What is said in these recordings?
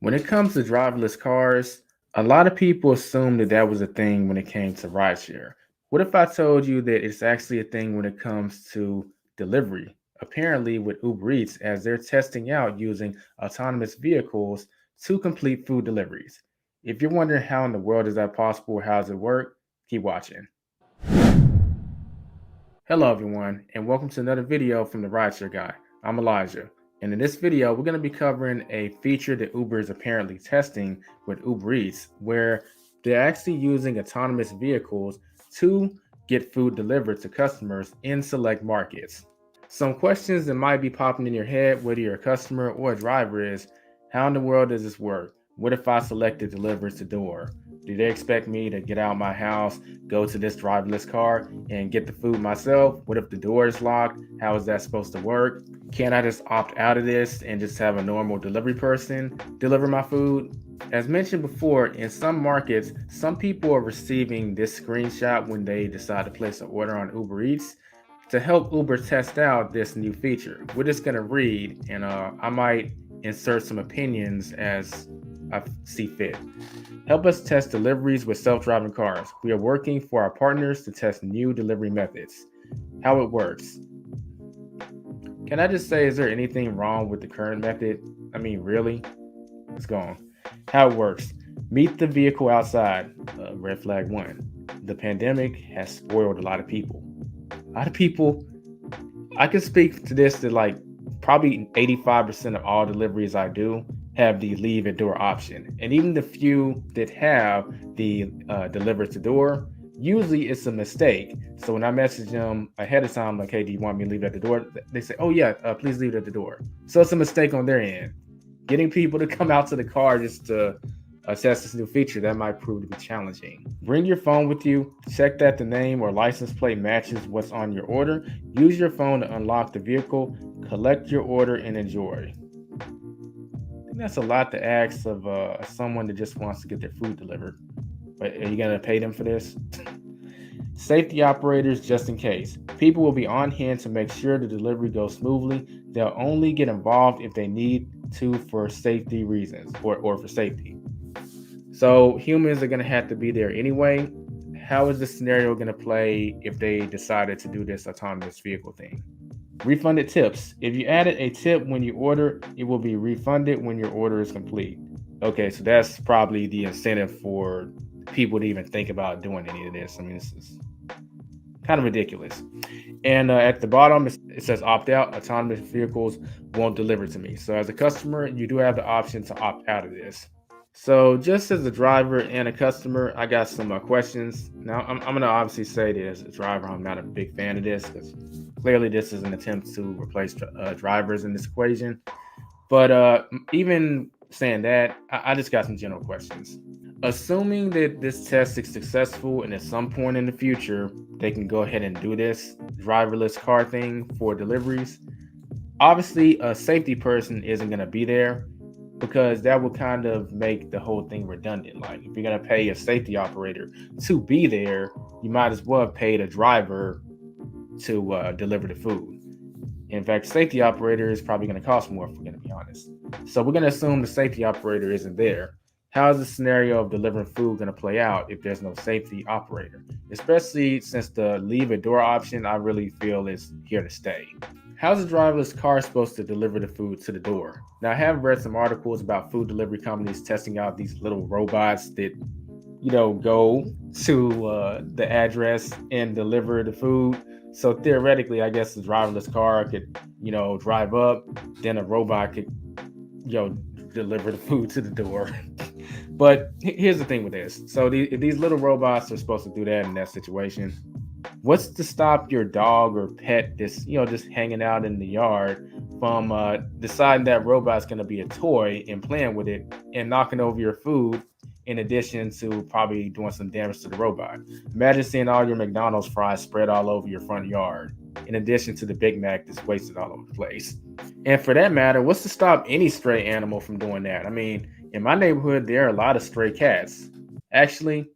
When it comes to driverless cars, a lot of people assume that that was a thing when it came to rideshare. What if I told you that it's actually a thing when it comes to delivery? Apparently, with Uber Eats, as they're testing out using autonomous vehicles to complete food deliveries. If you're wondering how in the world is that possible, how does it work, keep watching. Hello, everyone, and welcome to another video from the RideShare Guy. I'm Elijah, and in this video, we're going to be covering a feature that Uber is apparently testing with Uber Eats, where they're actually using autonomous vehicles to get food delivered to customers in select markets. Some questions that might be popping in your head, whether you're a customer or a driver, is how in the world does this work? What if I selected deliver to door? Do they expect me to get out of my house, go to this driverless car, and get the food myself? What if the door is locked? How is that supposed to work? Can't I just opt out of this and just have a normal delivery person deliver my food? As mentioned before, in some markets, some people are receiving this screenshot when they decide to place an order on Uber Eats to help Uber test out this new feature. We're just going to read, and I might insert some opinions as I see fit. Help us test deliveries with self-driving cars. We are working for our partners to test new delivery methods. How it works. Can I just say, is there anything wrong with the current method? I mean, really? It's gone. How it works. Meet the vehicle outside. Red flag 1. The pandemic has spoiled a lot of people. A lot of people, I can speak to this that like probably 85% of all deliveries I do have the leave at door option. And even the few that have the deliver to door, usually it's a mistake. So when I message them ahead of time, like, hey, do you want me to leave at the door? They say, oh, yeah, please leave it at the door. So it's a mistake on their end. Getting people to come out to the car just to test this new feature, that might prove to be challenging. Bring your phone with you, check that the name or license plate matches what's on your order. Use your phone to unlock the vehicle, collect your order, and enjoy. I think that's a lot to ask of someone that just wants to get their food delivered. But are you going to pay them for this? Safety operators, just in case. People will be on hand to make sure the delivery goes smoothly. They'll only get involved if they need to for safety reasons or for safety. So humans are going to have to be there anyway. How is this scenario going to play if they decided to do this autonomous vehicle thing? Refunded tips. If you added a tip when you order, it will be refunded when your order is complete. Okay, so that's probably the incentive for people to even think about doing any of this. I mean, this is kind of ridiculous. And at the bottom, it says opt out. Autonomous vehicles won't deliver to me. So as a customer, you do have the option to opt out of this. So just as a driver and a customer, I got some questions. Now, I'm going to obviously say that as a driver, I'm not a big fan of this because clearly this is an attempt to replace drivers in this equation. But even saying that, I just got some general questions. Assuming that this test is successful and at some point in the future, they can go ahead and do this driverless car thing for deliveries, obviously a safety person isn't going to be there because that would kind of make the whole thing redundant. Like if you're going to pay a safety operator to be there, you might as well pay the driver to deliver the food. In fact, safety operator is probably going to cost more if we're going to be honest. So we're going to assume the safety operator isn't there. How is the scenario of delivering food going to play out if there's no safety operator? Especially since the leave a door option, I really feel is here to stay. How's a driverless car supposed to deliver the food to the door? Now, I have read some articles about food delivery companies testing out these little robots that, go to the address and deliver the food. So theoretically, I guess the driverless car could, drive up, then a robot could, deliver the food to the door. But here's the thing with this. So these little robots are supposed to do that in that situation. What's to stop your dog or pet just hanging out in the yard from deciding that robot's going to be a toy and playing with it and knocking over your food in addition to probably doing some damage to the robot? Imagine seeing all your McDonald's fries spread all over your front yard in addition to the Big Mac that's wasted all over the place. And for that matter, what's to stop any stray animal from doing that? I mean, in my neighborhood, there are a lot of stray cats. Actually,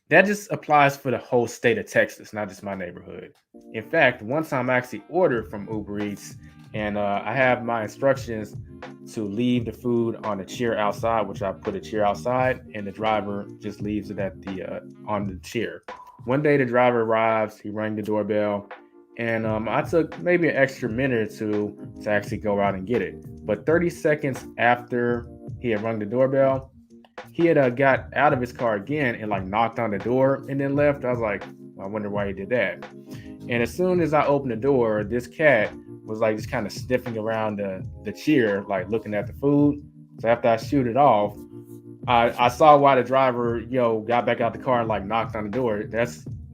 that just applies for the whole state of Texas, not just my neighborhood. In fact, one time I actually ordered from Uber Eats and I have my instructions to leave the food on a chair outside, which I put a chair outside, and the driver just leaves it at the on the chair. One day the driver arrives, he rang the doorbell, and I took maybe an extra minute or two to actually go out and get it. But 30 seconds after he had rung the doorbell, he had got out of his car again and like knocked on the door and then left. I was like, I wonder why he did that. And as soon as I opened the door, this cat was like just kind of sniffing around the chair, like looking at the food. So after I shoot it off, I saw why the driver, got back out the car and like knocked on the door.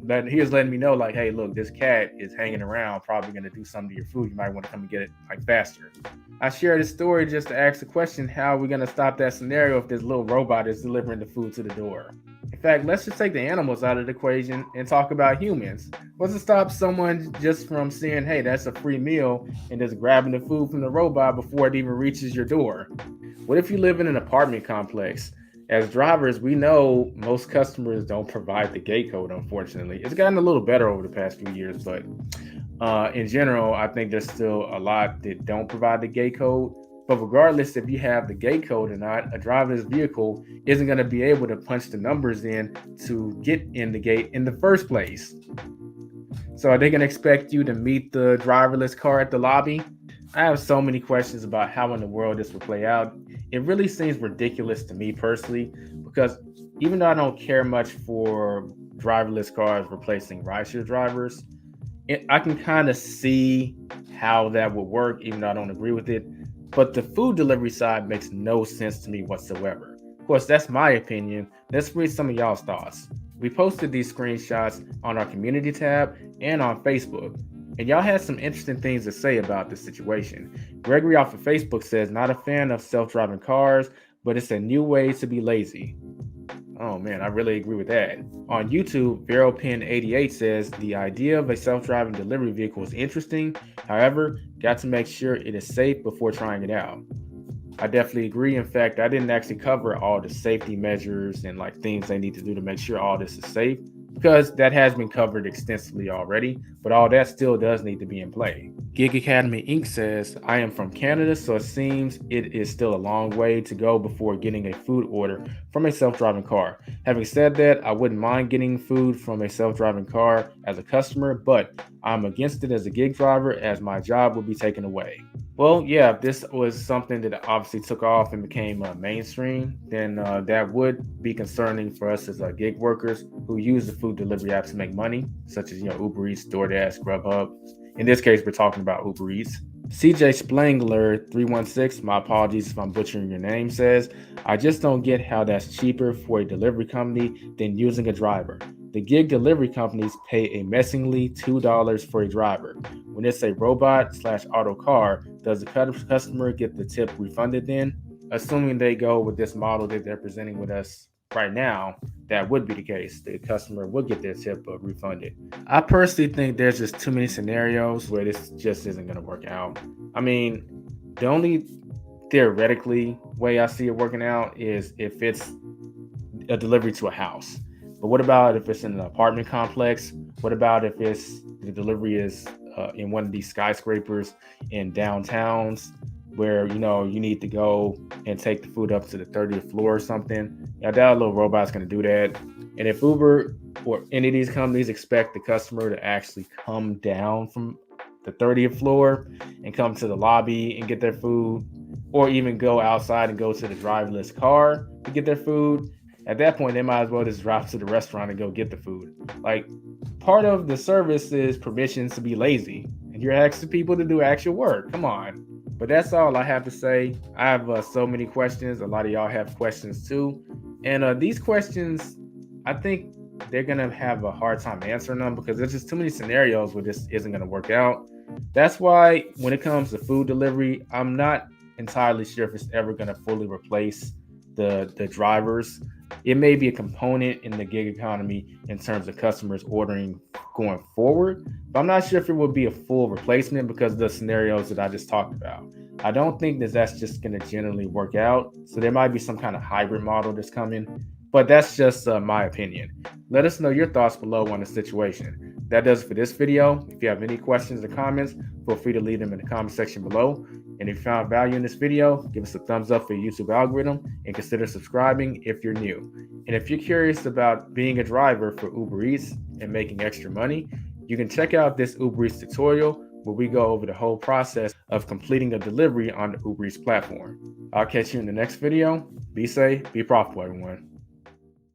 That he was letting me know, like, hey, look, this cat is hanging around, probably gonna do something to your food. You might want to come and get it like faster. I shared this story just to ask the question, how are we gonna stop that scenario if this little robot is delivering the food to the door? In fact, let's just take the animals out of the equation and talk about humans. What's to stop someone just from saying, hey, that's a free meal, and just grabbing the food from the robot before it even reaches your door? What if you live in an apartment complex? As drivers, we know most customers don't provide the gate code, unfortunately. It's gotten a little better over the past few years, but in general, I think there's still a lot that don't provide the gate code. But regardless if you have the gate code or not, a driverless vehicle isn't going to be able to punch the numbers in to get in the gate in the first place. So are they going to expect you to meet the driverless car at the lobby? I have so many questions about how in the world this will play out. It really seems ridiculous to me personally, because even though I don't care much for driverless cars replacing rideshare drivers, I can kind of see how that would work, even though I don't agree with it. But the food delivery side makes no sense to me whatsoever. Of course, that's my opinion. Let's read some of y'all's thoughts. We posted these screenshots on our community tab and on Facebook, and y'all had some interesting things to say about this situation. Gregory off of Facebook says, not a fan of self-driving cars, but it's a new way to be lazy. Oh man, I really agree with that. On YouTube, VeroPin88 says, the idea of a self-driving delivery vehicle is interesting. However, got to make sure it is safe before trying it out. I definitely agree. In fact, I didn't actually cover all the safety measures and like things they need to do to make sure all this is safe, because that has been covered extensively already, but all that still does need to be in play. Gig Academy Inc. says, I am from Canada, so it seems it is still a long way to go before getting a food order from a self-driving car. Having said that, I wouldn't mind getting food from a self-driving car as a customer, but I'm against it as a gig driver, as my job will be taken away. Well, yeah, if this was something that obviously took off and became mainstream, then that would be concerning for us as gig workers who use the food delivery apps to make money, such as Uber Eats, Doordash, Grubhub. In this case, we're talking about Uber Eats. CJ Splangler 316, my apologies if I'm butchering your name, says, I just don't get how that's cheaper for a delivery company than using a driver. The gig delivery companies pay a messingly $2 for a driver. When it's a robot/auto car, does the customer get the tip refunded then? Assuming they go with this model that they're presenting with us right now, that would be the case. The customer would get their tip refunded. I personally think there's just too many scenarios where this just isn't going to work out. I mean, the only theoretically way I see it working out is if it's a delivery to a house. But what about if it's in an apartment complex? What about if the delivery is in one of these skyscrapers in downtowns where, you need to go and take the food up to the 30th floor or something? That little robot's going to do that. And if Uber or any of these companies expect the customer to actually come down from the 30th floor and come to the lobby and get their food, or even go outside and go to the driverless car to get their food, at that point, they might as well just drive to the restaurant and go get the food. Like, part of the service is permission to be lazy, and you're asking people to do actual work. Come on. But that's all I have to say. I have so many questions. A lot of y'all have questions too. And these questions, I think they're going to have a hard time answering them, because there's just too many scenarios where this isn't going to work out. That's why when it comes to food delivery, I'm not entirely sure if it's ever going to fully replace the drivers. It may be a component in the gig economy in terms of customers ordering going forward, but I'm not sure if it will be a full replacement because of the scenarios that I just talked about. I don't think that's just going to generally work out. So there might be some kind of hybrid model that's coming. But that's just my opinion. Let us know your thoughts below on the situation. That does it for this video. If you have any questions or comments, feel free to leave them in the comment section below. And if you found value in this video, give us a thumbs up for the YouTube algorithm and consider subscribing if you're new. And if you're curious about being a driver for Uber Eats and making extra money, you can check out this Uber Eats tutorial where we go over the whole process of completing a delivery on the Uber Eats platform. I'll catch you in the next video. Be safe, be profitable, everyone.